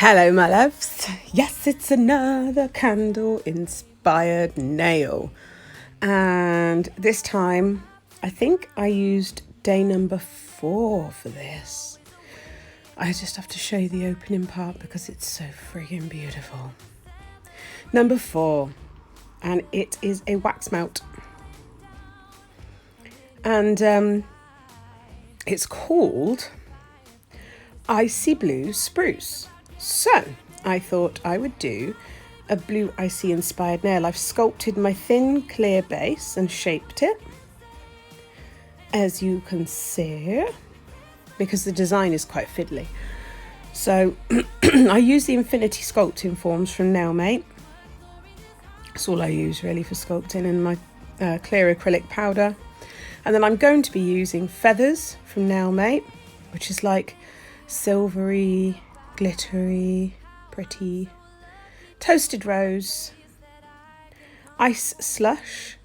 Hello, my loves. Yes, it's another candle inspired nail. And this time, I think I used day number 4 for this. I just have to show you the opening part because it's so friggin' beautiful. Number 4, and it is a wax melt. And it's called Icy Blue Spruce. So I thought I would do a blue icy inspired nail. I've sculpted my thin clear base and shaped it, as you can see, because the design is quite fiddly. So I use the Infinity sculpting forms from Nailmate. That's all I use really for sculpting, and my clear acrylic powder. And then I'm going to be using feathers from Nailmate, which is like silvery, glittery, pretty, toasted rose, ice slush,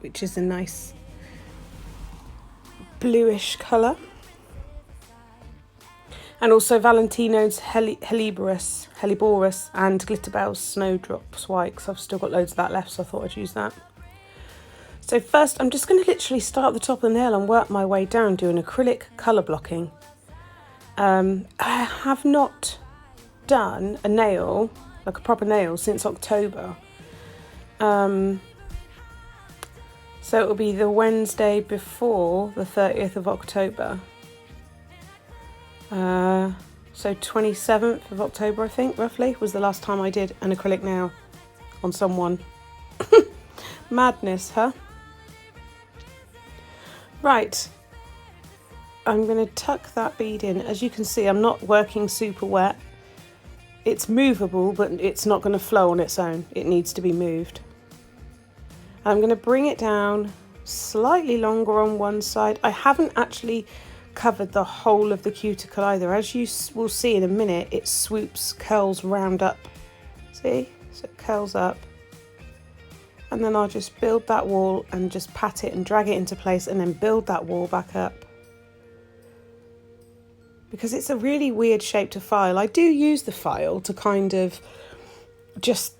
which is a nice bluish colour, and also Valentino's Helleborus and Glitterbell's Snowdrops White, because I've still got loads of that left, so I thought I'd use that. So first I'm just going to literally start at the top of the nail and work my way down doing acrylic colour blocking. I have not done a nail, like a proper nail, since October. So it will be the Wednesday before the 30th of October. So 27th of October, I think, roughly, was the last time I did an acrylic nail on someone. Madness, huh? Right. I'm going to tuck that bead in. As you can see, I'm not working super wet. It's movable, but it's not going to flow on its own. It needs to be moved. I'm going to bring it down slightly longer on one side. I haven't actually covered the whole of the cuticle either. As you will see in a minute, it swoops, curls round up. See? So it curls up. And then I'll just build that wall and just pat it and drag it into place, and then build that wall back up. Because it's a really weird shape to file. I do use the file to kind of just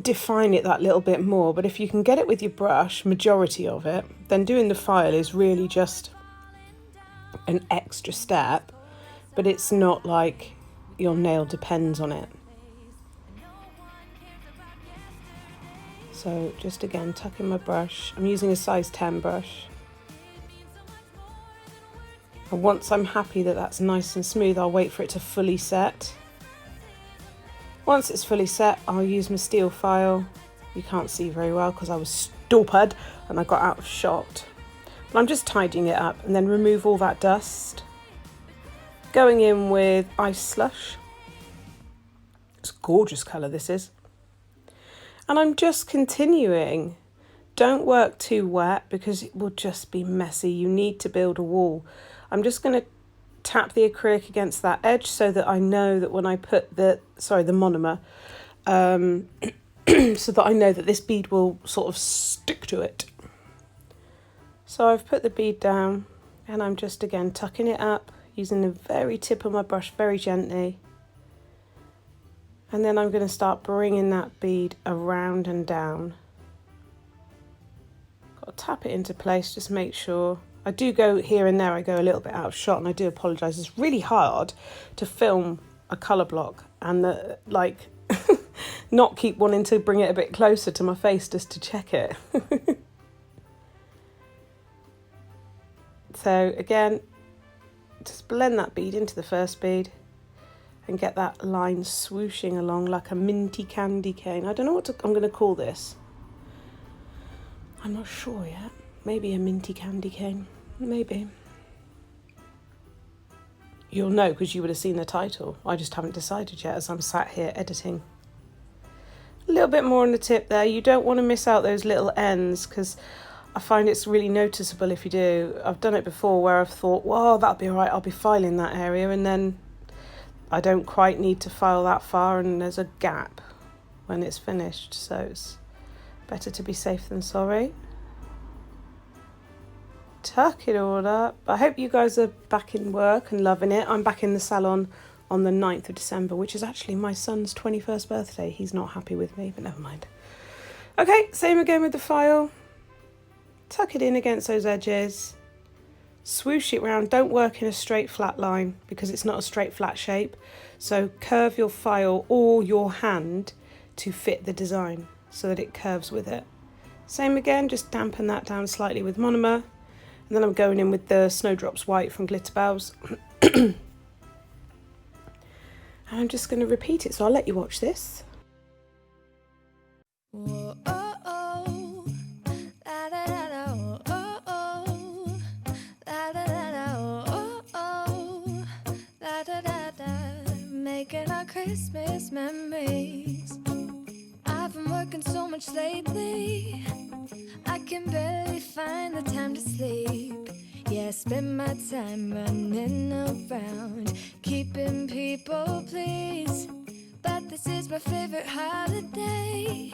define it that little bit more, but if you can get it with your brush, majority of it, then doing the file is really just an extra step, but it's not like your nail depends on it. So just again, tuck in my brush. I'm using a size 10 brush. And once I'm happy that that's nice and smooth, I'll wait for it to fully set. Once it's fully set, I'll use my steel file. You can't see very well because I was stupid and I got out of shot. But I'm just tidying it up, and then remove all that dust. Going in with Ice Slush. It's a gorgeous colour, this is. And I'm just continuing. Don't work too wet because it will just be messy. You need to build a wall. I'm just going to tap the acrylic against that edge so that I know that when I put the monomer, so that I know that this bead will sort of stick to it. So I've put the bead down, and I'm just again tucking it up using the very tip of my brush very gently. And then I'm going to start bringing that bead around and down. Got to tap it into place, just make sure. I do go here and there, I go a little bit out of shot, and I do apologise. It's really hard to film a colour block and not keep wanting to bring it a bit closer to my face just to check it. So again, just blend that bead into the first bead and get that line swooshing along like a minty candy cane. I don't know what I'm going to call this. I'm not sure yet. Maybe a minty candy cane. Maybe. You'll know because you would have seen the title. I just haven't decided yet as I'm sat here editing. A little bit more on the tip there. You don't want to miss out those little ends because I find it's really noticeable if you do. I've done it before where I've thought, well, that'll be all right. I'll be filing that area. And then I don't quite need to file that far and there's a gap when it's finished. So it's better to be safe than sorry. Tuck it all up. I hope you guys are back in work and loving it. I'm back in the salon on the 9th of December, which is actually my son's 21st birthday. He's not happy with me, but never mind. Okay, same again with the file. Tuck it in against those edges. Swoosh it round. Don't work in a straight flat line because it's not a straight flat shape. So curve your file or your hand to fit the design so that it curves with it. Same again, just dampen that down slightly with monomer. And then I'm going in with the Snowdrops White from Glitterbels. And I'm just going to repeat it, so I'll let you watch this. Whoa, oh, oh. La, da, da, da, oh, oh, oh. La, da, da, da, oh, oh. La, da, da, da. Making our Christmas memories. I've been working so much lately, I can barely find the time to sleep. Yeah, I spend my time running around, keeping people pleased. But this is my favorite holiday.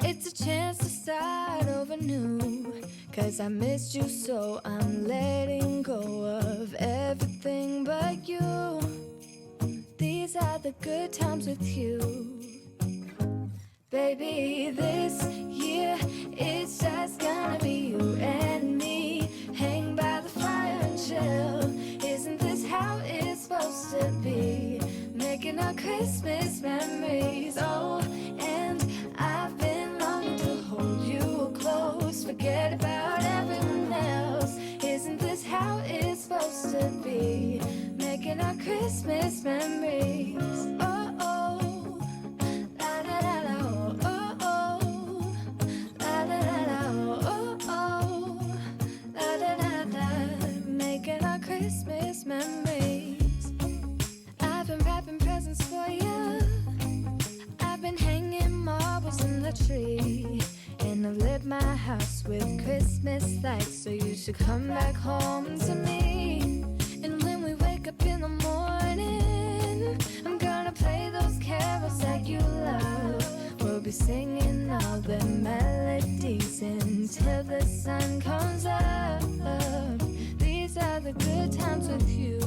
It's a chance to start over new. 'Cause I missed you, so I'm letting go of everything but you. These are the good times with you. Baby, this year it's just gonna be you and me. Hang by the fire and chill. Isn't this how it's supposed to be? Making our Christmas memories. Oh, and I've been longing to hold you close. Forget about everyone else. Isn't this how it's supposed to be? Making our Christmas memories. Oh, oh. La, da, da, da, oh, oh, oh. La, da, da, da, oh, oh, oh. La, da, da, da. Making our Christmas memories. I've been wrapping presents for you. I've been hanging marbles in the tree. And I've lit my house with Christmas lights. So you should come back home to me. And when we wake up in the morning, I'm gonna play those carols that you love. We'll be singing all the melodies until the sun comes up. These are the good times with you.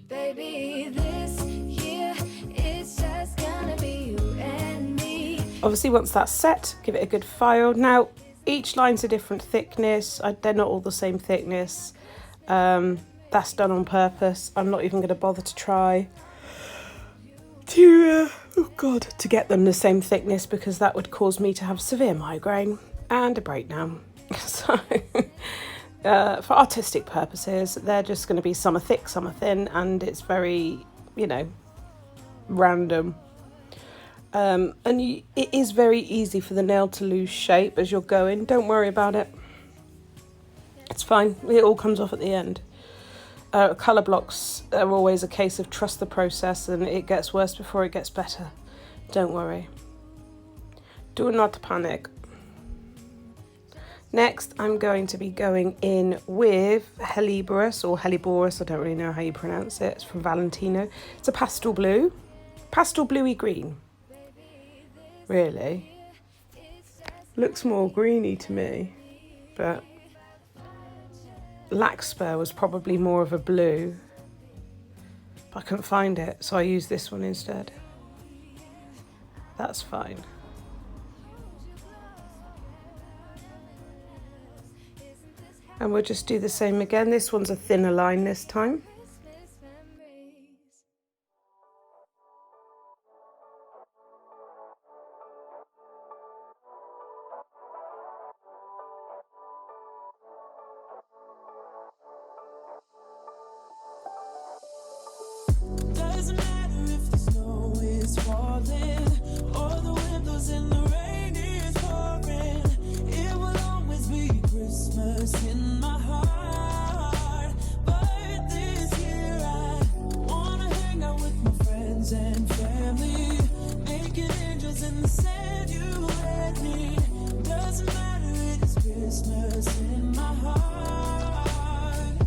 Baby, this year it's just gonna be you and me. Obviously, once that's set, give it a good file. Now, each line's a different thickness. They're not all the same thickness. That's done on purpose. I'm not even going to bother to try to get them the same thickness, because that would cause me to have severe migraine and a breakdown. So for artistic purposes, they're just going to be some are thick, some are thin, and it's very, random. It is very easy for the nail to lose shape as you're going. Don't worry about it. It's fine. It all comes off at the end. Colour blocks are always a case of trust the process, and it gets worse before it gets better. Don't worry. Do not panic. Next, I'm going to be going in with Helleborus or Helleborus. I don't really know how you pronounce it. It's from Valentino. It's a pastel blue. Pastel bluey green. Really? Looks more greeny to me, but Larkspur was probably more of a blue, but I couldn't find it, so I used this one instead. That's fine. And we'll just do the same again. This one's a thinner line this time. Doesn't matter if the snow is falling or the windows in the rain is pouring. It will always be Christmas in my heart. But this year I wanna hang out with my friends and family, making angels in the sand, you and me. Doesn't matter, it's Christmas in my heart.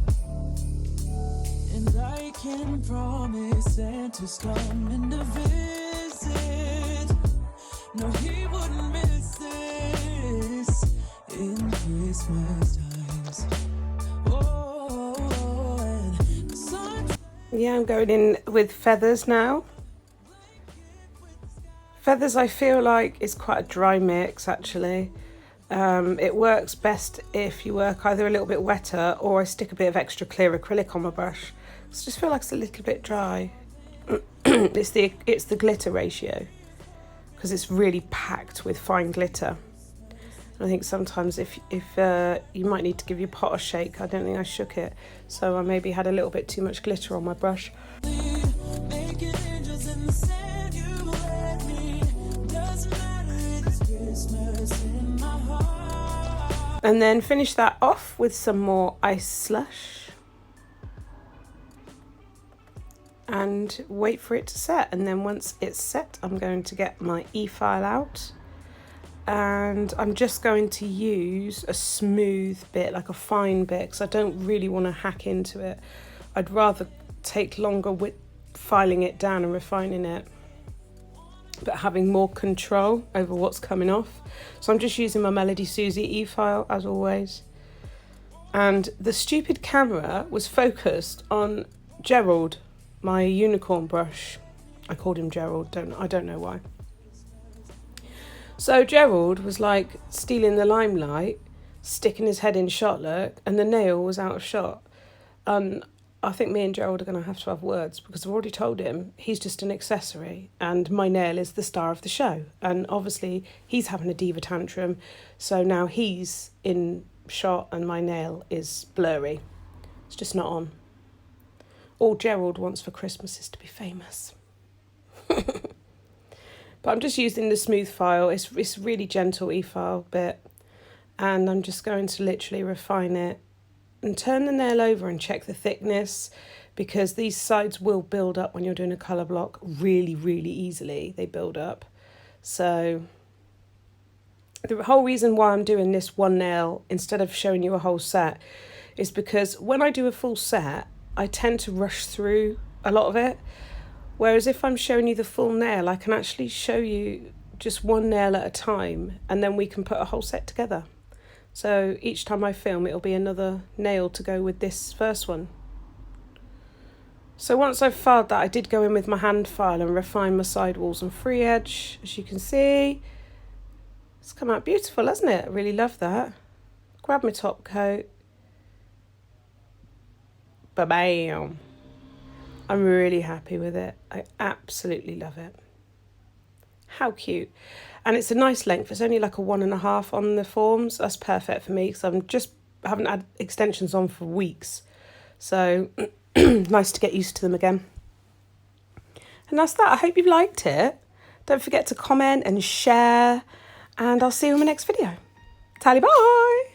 And I can promise Santa's coming to visit. No, he wouldn't miss this in Christmas times. Oh, and the sun. Yeah, I'm going in with feathers now. Feathers I feel like is quite a dry mix actually. It works best if you work either a little bit wetter or I stick a bit of extra clear acrylic on my brush. I just feel like it's a little bit dry. It's the glitter ratio because it's really packed with fine glitter. And I think sometimes if you might need to give your pot a shake. I don't think I shook it, so I maybe had a little bit too much glitter on my brush. Making angels in the sand, you let me. Doesn't matter, it's Christmas in my heart. And then finish that off with some more ice slush. And wait for it to set. And then once it's set, I'm going to get my e-file out. And I'm just going to use a smooth bit, like a fine bit, because I don't really want to hack into it. I'd rather take longer with filing it down and refining it, but having more control over what's coming off. So I'm just using my Melody Susie e-file as always. And the stupid camera was focused on Gerald, my unicorn brush. I called him Gerald, I don't know why. So Gerald was like stealing the limelight, sticking his head in shot look, and the nail was out of shot. And I think me and Gerald are going to have words because I've already told him he's just an accessory and my nail is the star of the show. And obviously he's having a diva tantrum, so now he's in shot and my nail is blurry. It's just not on. All Gerald wants for Christmas is to be famous. But I'm just using the smooth file. It's really gentle e-file bit. And I'm just going to literally refine it and turn the nail over and check the thickness, because these sides will build up when you're doing a colour block really, really easily. They build up. So the whole reason why I'm doing this one nail instead of showing you a whole set is because when I do a full set, I tend to rush through a lot of it. Whereas if I'm showing you the full nail, I can actually show you just one nail at a time and then we can put a whole set together. So each time I film, it'll be another nail to go with this first one. So once I've filed that, I did go in with my hand file and refine my sidewalls and free edge. As you can see, it's come out beautiful, hasn't it? I really love that. Grab my top coat. Ba-bam. I'm really happy with it. I absolutely love it. How cute. And it's a nice length. It's only like a 1.5 on the forms. That's perfect for me because I haven't had extensions on for weeks. So nice to get used to them again. And that's that. I hope you liked it. Don't forget to comment and share. And I'll see you in my next video. Tally bye.